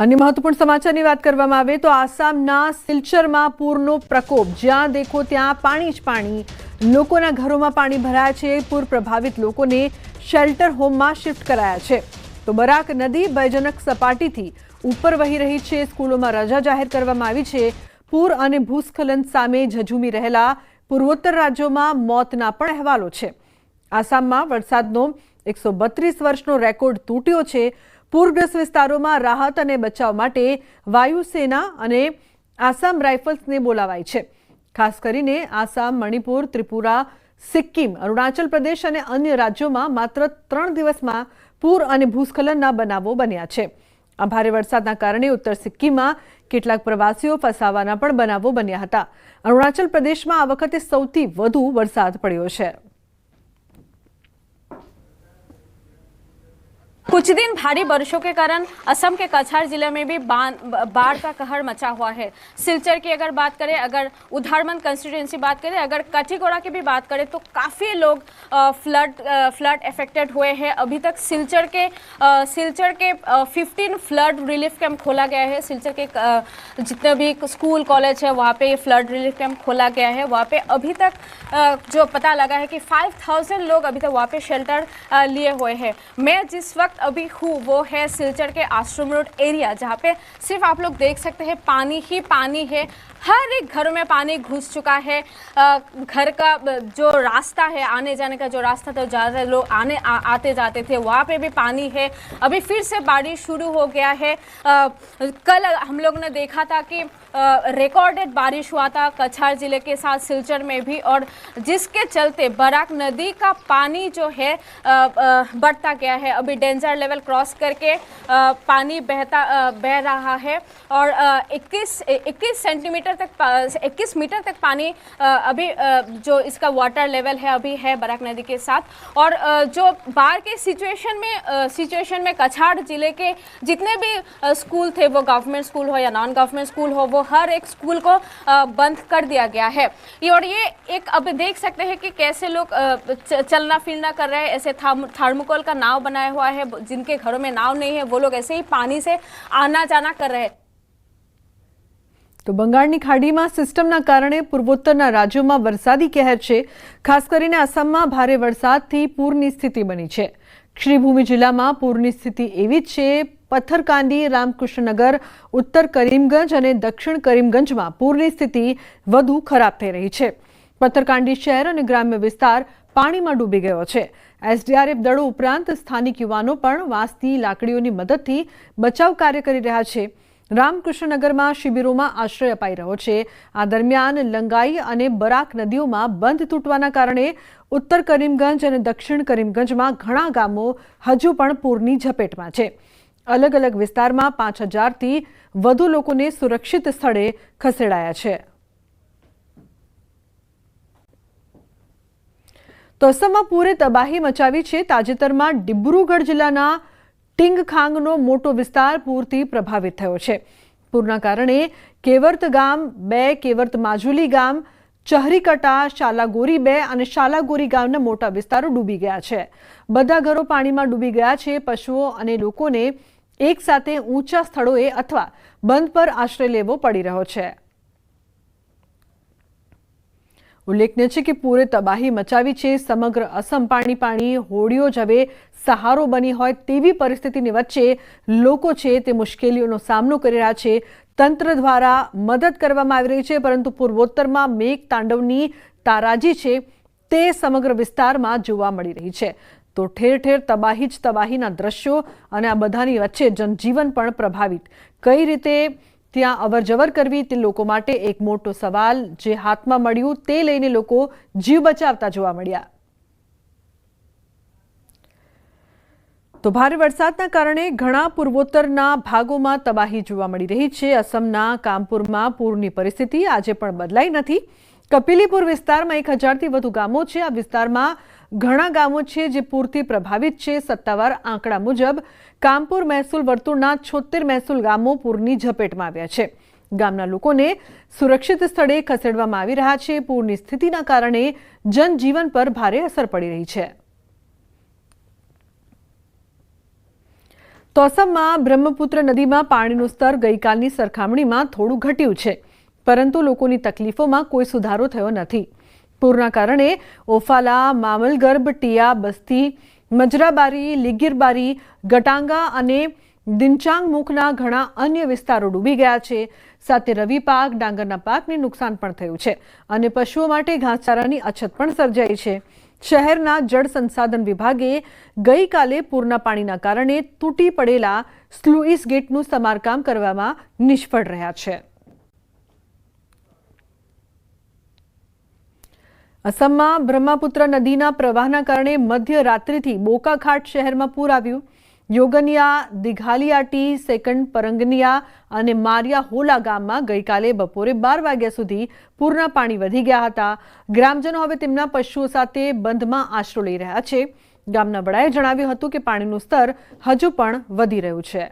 अन्य महत्वपूर्ण समाचार बात करवामां आवे तो आसामना सिलचरमा पूरनो प्रकोप ज्यां देखो त्यां पाणी ज पाणी लोकोना घरों में पाणी भराया छे। पूर प्रभावित लोकोने शेल्टर होम में शिफ्ट कराया छे। तो बराक नदी भयजनक सपाटीथी ऊपर वही रही छे। स्कूलों में रजा जाहेर करवामां आवी छे। पूर अने भूस्खलन सामे झझूमी रहेला पूर्वोत्तर राज्यों में मौतना पण अहेवालो छे। आसाम में वरसादनो 132 वर्षनो रेकॉर्ड तूट्यो छे। पूरग्रस्त विस्तारों में राहत और बचाव माटे वायुसेना और आसाम राइफल्स ने बोलावाई छे। खास करीने आसाम, मणिपुर, त्रिपुरा, सिक्किम, अरुणाचल प्रदेश और अन्य राज्यों में मात्र 3 दिवस में पूर और भूस्खलनना बनावो बन्या छे। आ भारे वरसादना कारणे उत्तर सिक्किम में केटलाक प्रवासीओ फसावाना पण बनावो बन्या हता। अरुणाचल प्रदेश में आ वखते सौथी वधु वरसाद पड्यो छे। कुछ दिन भारी बारिशों के कारण असम के कछार जिले में भी बाढ़ का कहर मचा हुआ है। सिलचर की अगर बात करें, अगर उधारमंद कंस्टिट्यूएंसी बात करें, अगर कठीगोड़ा की भी बात करें तो काफ़ी लोग फ्लड इफेक्टेड हुए हैं। अभी तक सिलचर के 15 फ्लड रिलीफ कैंप खोला गया है। सिलचर के जितने भी स्कूल कॉलेज है वहाँ पे फ्लड रिलीफ कैंप खोला गया है। वहाँ पे अभी तक जो पता लगा है कि 5000 लोग अभी तक वहाँ पे शेल्टर लिए हुए हैं। मैं जिस वक्त अभी हूँ वो है सिलचर के आश्रम रोड एरिया, जहाँ पे सिर्फ आप लोग देख सकते हैं पानी ही पानी है। हर एक घरों में पानी घुस चुका है। घर का जो रास्ता है, आने जाने का जो रास्ता था, ज़्यादा लोग आते जाते थे, वहाँ पे भी पानी है। अभी फिर से बारिश शुरू हो गया है। कल हम लोग ने देखा था कि रिकॉर्डेड बारिश हुआ था कछार जिले के साथ सिलचर में भी, और जिसके चलते बराक नदी का पानी जो है बढ़ता गया है। अभी डेंजर लेवल क्रॉस करके पानी बह रहा है और 21 मीटर तक पानी अभी जो इसका वाटर लेवल है अभी है बराक नदी के साथ। और जो बाढ़ के सिचुएशन में कछार जिले के जितने भी स्कूल थे, वो गवर्नमेंट स्कूल हो या नॉन गवर्नमेंट स्कूल हो, वो हर एक स्कूल को बंद कर दिया गया है। और ये एक अब देख सकते हैं कि कैसे लोग चलना फिरना कर रहे हैं। ऐसे थर्मोकोल का नाव बनाया हुआ है। जिनके घरों में नाव नहीं है वो लोग ऐसे ही पानी से आना जाना कर रहे हैं। तो बंगाळनी खाडीमां सिस्टमना कारणे पूर्वोत्तरना राज्योमां वरसादी कहर छे। खास करीने आसाममां भारे वरसादथी पूरनी स्थिति बनी छे। श्रीभूमि जिल्लामां पूरनी स्थिति एवी ज छे। पत्थरकांडी, रामकृष्णनगर, उत्तर करीमगंज और दक्षिण करीमगंज में पूरनी स्थिति वधु खराब थई रही है। पत्थरकांडी शहर और ग्राम्य विस्तार पानी में डूबी गयो है। एसडीआरएफ दळो उपरांत स्थानिक युवानो पण वास्ती लाकड़ीओनी मददथी बचाव कार्य करी रह्या छे। रामकृष्णनगर में शिबिरों में आश्रय अपाई रह्यो छे। आ दरमियान लंगाई और बराक नदीओं में बंध तूटवाना कारणे उत्तर करीमगंज और दक्षिण करीमगंज में घणा गामों हजू पण पूरनी झपेट में छे। अलग अलग विस्तार में 5000 थी वधु लोकोने सुरक्षित स्थळे खसेड़ाया छे। तो असम में पूरे तबाही मचावी छे। ताजेतर में डिब्रूगढ़ जिल्लाना टींगखांगनो मोटो विस्तार पूरथी प्रभावित थयो छे। पूરના કારણે કેવર્ત ગામ 2, કેવર્ત માજુલી ગામ, ચહરીકટા, શાલાગોરી 2 અને શાલાગોરી ગામના મોટા વિસ્તારો ડૂબી ગયા છે। બધા ઘરો પાણીમાં ડૂબી ગયા છે। પશુઓ અને લોકોને એક સાથે ઊંચા સ્થળોએ અથવા બંધ પર આશ્રય લેવો પડી રહ્યો છે। उल्लेखनीय है कि पूरे तबाही मचावी है। समग्र असम पाणी पाणी होड़ीओ ज हवे सहारो बनी होय तेवी परिस्थितिनी वच्चे लोको छे ते मुश्केलीओनो सामनो करी रह्या छे। तंत्र द्वारा मदद करवामां आवी रही है, परंतु पूर्वोत्तरमां मेघ तांडवनी ताराजी छे ते समग्र विस्तारमां जोवा मळी रही है। तो ठेर ठेर तबाही ज तबाहीना दृश्यो अने आ बधानी वच्चे जनजीवन पण प्रभावित। कई रीते ત્યાં અવરજવર કરવી તે લોકો માટે એક મોટો સવાલ। જે હાથમાં મળ્યું તે લઈને લોકો જીવ બચાવતા જોવા મળ્યા। તો ભારે વરસાદના કારણે ઘણા પૂર્વોત્તરના ભાગોમાં તબાહી જોવા મળી રહી છે। અસમના કામપુરમાં પૂરની પરિસ્થિતિ આજે પણ બદલાઈ નથી। કપિલીપુર વિસ્તારમાં 1000 થી વધુ ગામો છે। આ વિસ્તારમાં ઘણા ગામો છે જે પૂરથી પ્રભાવિત છે। સત્તાવાર આંકડા મુજબ કામપુર મહેસૂલ વર્તુળના 76 મહેસૂલ ગામો પૂરની ઝપેટમાં આવ્યા છે। ગામના લોકોને સુરક્ષિત સ્થળે ખસેડવામાં આવી રહ્યા છે। પૂરની સ્થિતિના કારણે જનજીવન પર ભારે અસર પડી રહી છે। તો અસમમાં બ્રહ્મપુત્ર નદીમાં પાણીનું સ્તર ગઈકાલની સરખામણીમાં થોડું ઘટ્યું છે, પરંતુ લોકોની તકલીફોમાં કોઈ સુધારો થયો નથી. પૂરના કારણે ઓફાલા, મામલગર્ભ, ટિયા, બસ્તી, મજરાબારી, લીગીરબારી, ગટાંગા અને દિનચાંગમુખના ઘણા અન્ય વિસ્તારો ડૂબી ગયા છે. સાથે રવિ પાક, ડાંગરના પાકને નુકસાન પણ થયું છે અને પશુઓ માટે ઘાસચારાની અછત પણ સર્જાઈ છે. શહેરના જળ સંસાધન વિભાગે ગઈકાલે પૂરના પાણીના કારણે તૂટી પડેલા સ્લુઇસ ગેટનું સમારકામ કરવામાં નિષ્ફળ રહ્યા છે. અસમમાં બ્રહ્મપુત્ર નદીના પ્રવાહના કારણે મધ્યરાત્રિથી બોકાખાટ શહેરમાં પૂર આવ્યું. યોગનિયા, દિઘાલિયાટી, સેકન્ડ પરંગનિયા અને મારિયા હોલા ગામમાં ગઈકાલે બપોરે 12 વાગ્યા સુધી પૂરના પાણી વધી ગયા હતા. ગ્રામજનો હવે તેમના પશુઓ સાથે બંધમાં આશરો લઈ રહ્યા છે. ગામના વડાએ જણાવ્યું હતું કે પાણીનું સ્તર હજુ પણ વધી રહ્યું છે.